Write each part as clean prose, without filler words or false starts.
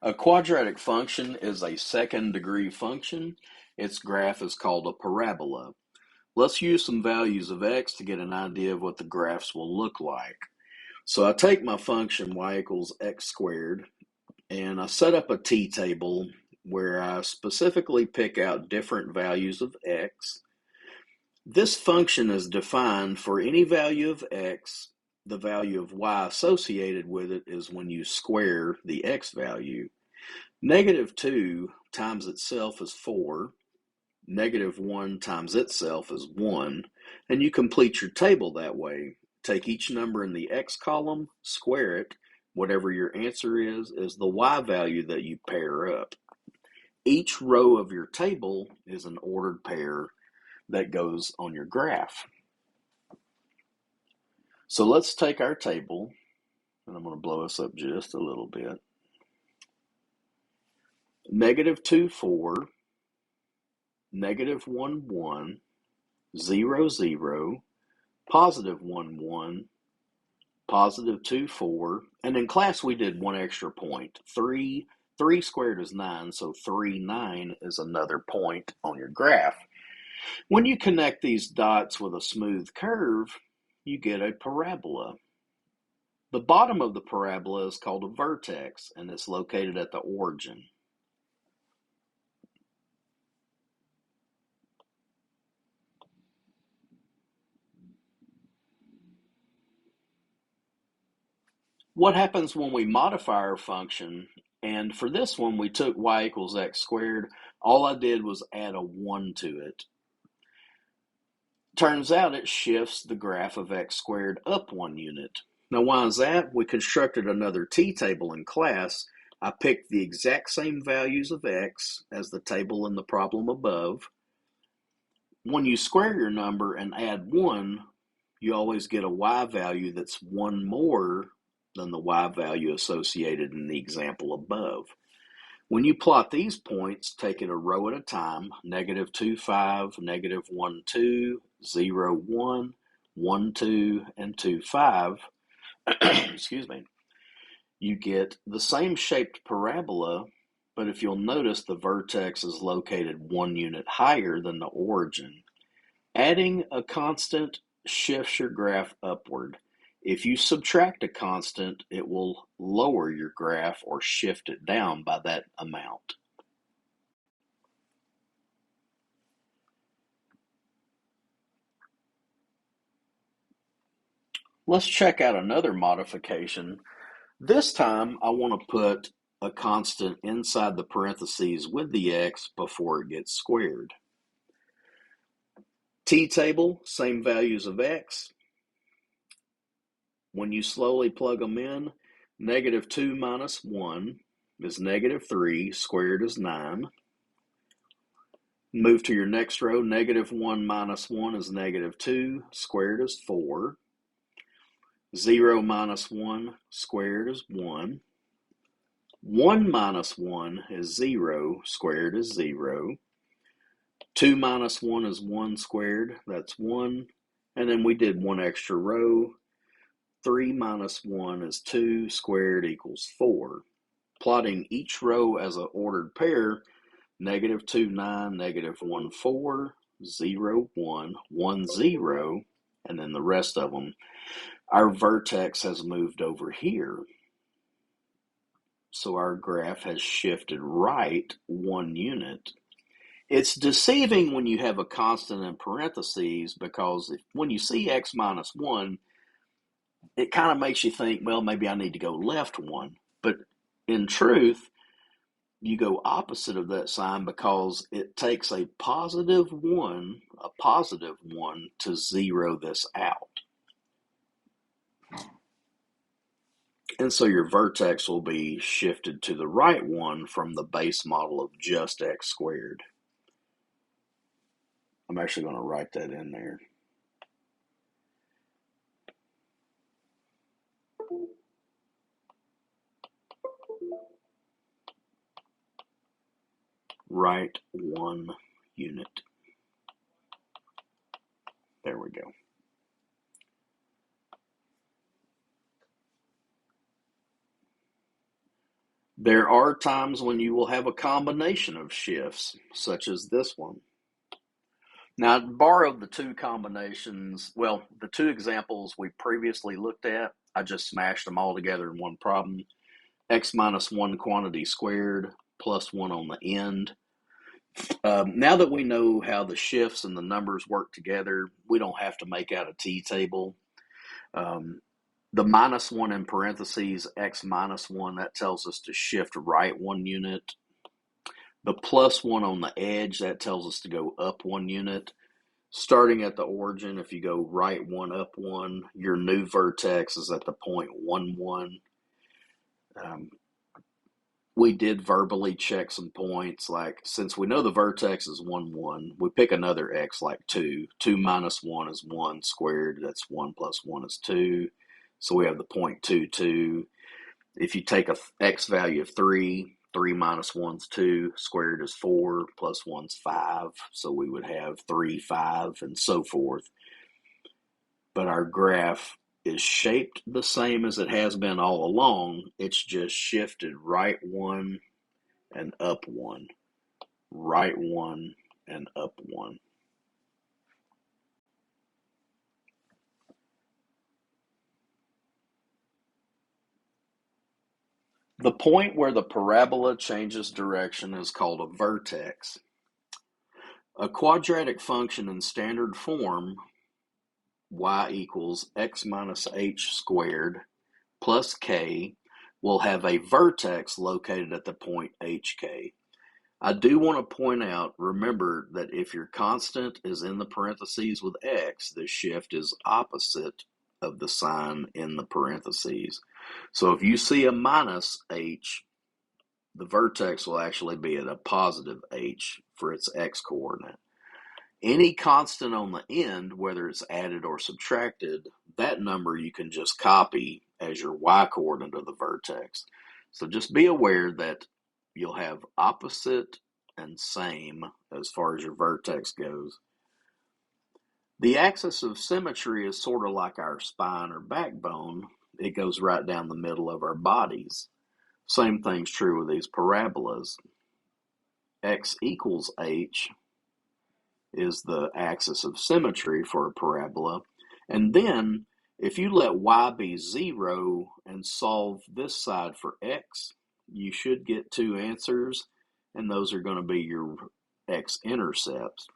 A quadratic function is a second-degree function. Its graph is called a parabola. Let's use some values of x to get an idea of what the graphs will look like. So I take my function y equals x squared, and I set up a t-table where I specifically pick out different values of x. This function is defined for any value of x. The value of y associated with it is when you square the x value. -2 times itself is 4. -1 times itself is 1. And you complete your table that way. Take each number in the x column, square it. Whatever your answer is the y value that you pair up. Each row of your table is an ordered pair that goes on your graph. So let's take our table, and I'm going to blow us up just a little bit. -2, 4, -1, 1, 0, 0, +1, 1, +2, 4, and in class we did one extra point. 3 squared is 9, so 3, 9 is another point on your graph. When you connect these dots with a smooth curve, you get a parabola. The bottom of the parabola is called a vertex, and it's located at the origin. What happens when we modify our function? And for this one, we took y equals x squared. All I did was add a 1 to it. Turns out it shifts the graph of x squared up 1 unit. Now, why is that? We constructed another t-table in class. I picked the exact same values of x as the table in the problem above. When you square your number and add 1, you always get a y value that's 1 more than the y value associated in the example above. When you plot these points, take it a row at a time, -2, 5, -1, 2, 0, 1, 1, 2, and 2, 5, excuse me, you get the same shaped parabola, but if you'll notice, the vertex is located 1 unit higher than the origin. Adding a constant shifts your graph upward. If you subtract a constant, it will lower your graph or shift it down by that amount. Let's check out another modification. This time I want to put a constant inside the parentheses with the x before it gets squared. T-table, same values of x. When you slowly plug them in, -2 minus 1 is -3, squared is 9. Move to your next row, -1 minus 1 is -2, squared is 4. 0 minus 1, squared is 1. 1 minus 1 is 0, squared is 0. 2 minus 1 is 1 squared, that's 1. And then we did one extra row. 3 minus 1 is 2, squared equals 4. Plotting each row as an ordered pair, -2, 9, -1, 4, 0, 1, 1, 0, and then the rest of them. Our vertex has moved over here. So our graph has shifted right 1 unit. It's deceiving when you have a constant in parentheses because when you see x minus 1, it kind of makes you think, well, maybe I need to go left 1. But in truth, you go opposite of that sign because it takes a positive 1 to zero this out. And so your vertex will be shifted to the right 1 from the base model of just x squared. I'm actually going to write that in there. Right 1 unit. There we go. There are times when you will have a combination of shifts, such as this one. Now, I borrowed the two combinations, well, the two examples we previously looked at. I just smashed them all together in one problem. X minus 1 quantity squared plus 1 on the end. Now that we know how the shifts and the numbers work together, we don't have to make out a t-table. The minus 1 in parentheses, x minus 1, that tells us to shift right 1 unit. The plus 1 on the edge, that tells us to go up 1 unit. Starting at the origin, if you go right 1, up 1, your new vertex is at the point 1, 1. We did verbally check some points, like since we know the vertex is 1, 1, we pick another x like 2. 2 minus 1 is 1 squared. That's 1 plus 1 is 2. So we have the point 2, 2. If you take a x value of 3, 3 minus 1 is 2, squared is 4, plus 1 is 5. So we would have 3, 5, and so forth. But our graph is shaped the same as it has been all along. It's just shifted right 1 and up 1, right 1 and up 1. The point where the parabola changes direction is called a vertex. A quadratic function in standard form, y equals x minus h squared plus k, will have a vertex located at the point hk. I do want to point out, remember that if your constant is in the parentheses with x, the shift is opposite of the sign in the parentheses. So if you see a minus h, the vertex will actually be at a positive h for its x coordinate. Any constant on the end, whether it's added or subtracted, that number you can just copy as your y coordinate of the vertex. So just be aware that you'll have opposite and same as far as your vertex goes. The axis of symmetry is sort of like our spine or backbone. It goes right down the middle of our bodies. Same thing's true with these parabolas. X equals h is the axis of symmetry for a parabola. And then if you let y be 0 and solve this side for x, you should get two answers, and those are going to be your x-intercepts.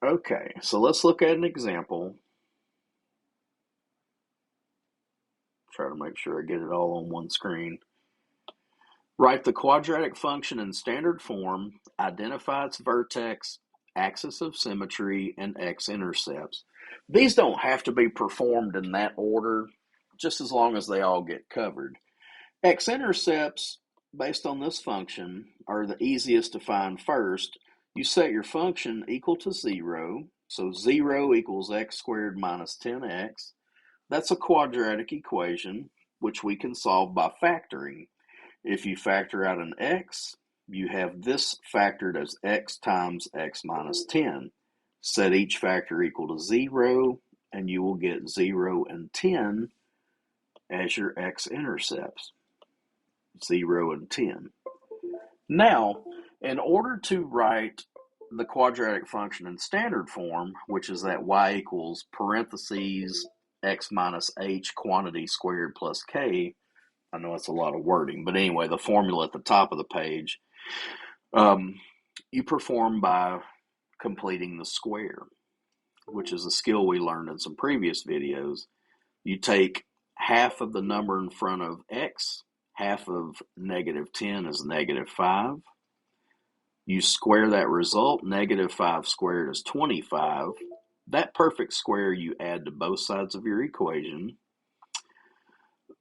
Okay, so let's look at an example. Try to make sure I get it all on one screen. Write the quadratic function in standard form, identify its vertex, axis of symmetry, and x-intercepts. These don't have to be performed in that order, just as long as they all get covered. X-intercepts, based on this function, are the easiest to find first. You set your function equal to 0, so 0 equals x squared minus 10x. That's a quadratic equation, which we can solve by factoring. If you factor out an x, you have this factored as x times x minus 10. Set each factor equal to 0, and you will get 0 and 10 as your x-intercepts. 0 and 10. Now, in order to write the quadratic function in standard form, which is that y equals parentheses x minus h quantity squared plus k, I know it's a lot of wording, but anyway, the formula at the top of the page, you perform by completing the square, which is a skill we learned in some previous videos. You take half of the number in front of x, half of negative 10 is negative 5. You square that result, negative 5 squared is 25. That perfect square you add to both sides of your equation.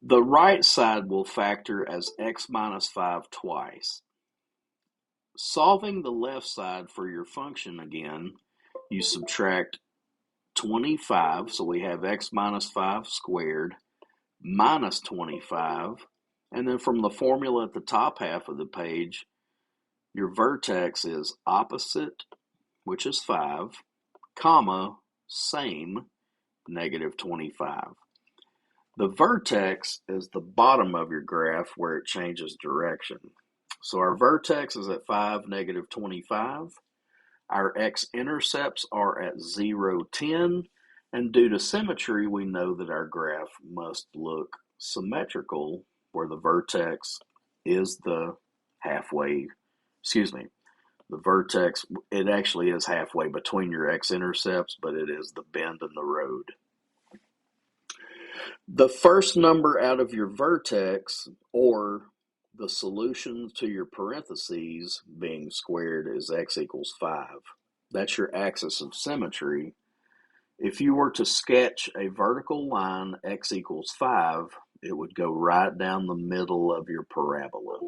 The right side will factor as x minus 5 twice. Solving the left side for your function again, you subtract 25, so we have x minus 5 squared minus 25, and then from the formula at the top half of the page, your vertex is opposite, which is 5, comma, same, negative 25. The vertex is the bottom of your graph where it changes direction. So our vertex is at 5, negative 25. Our x-intercepts are at 0, 10. And due to symmetry, we know that our graph must look symmetrical where the vertex is the halfway, the vertex, it actually is halfway between your x-intercepts, but it is the bend in the road. The first number out of your vertex, or the solution to your parentheses being squared, is x equals 5. That's your axis of symmetry. If you were to sketch a vertical line x equals 5, it would go right down the middle of your parabola.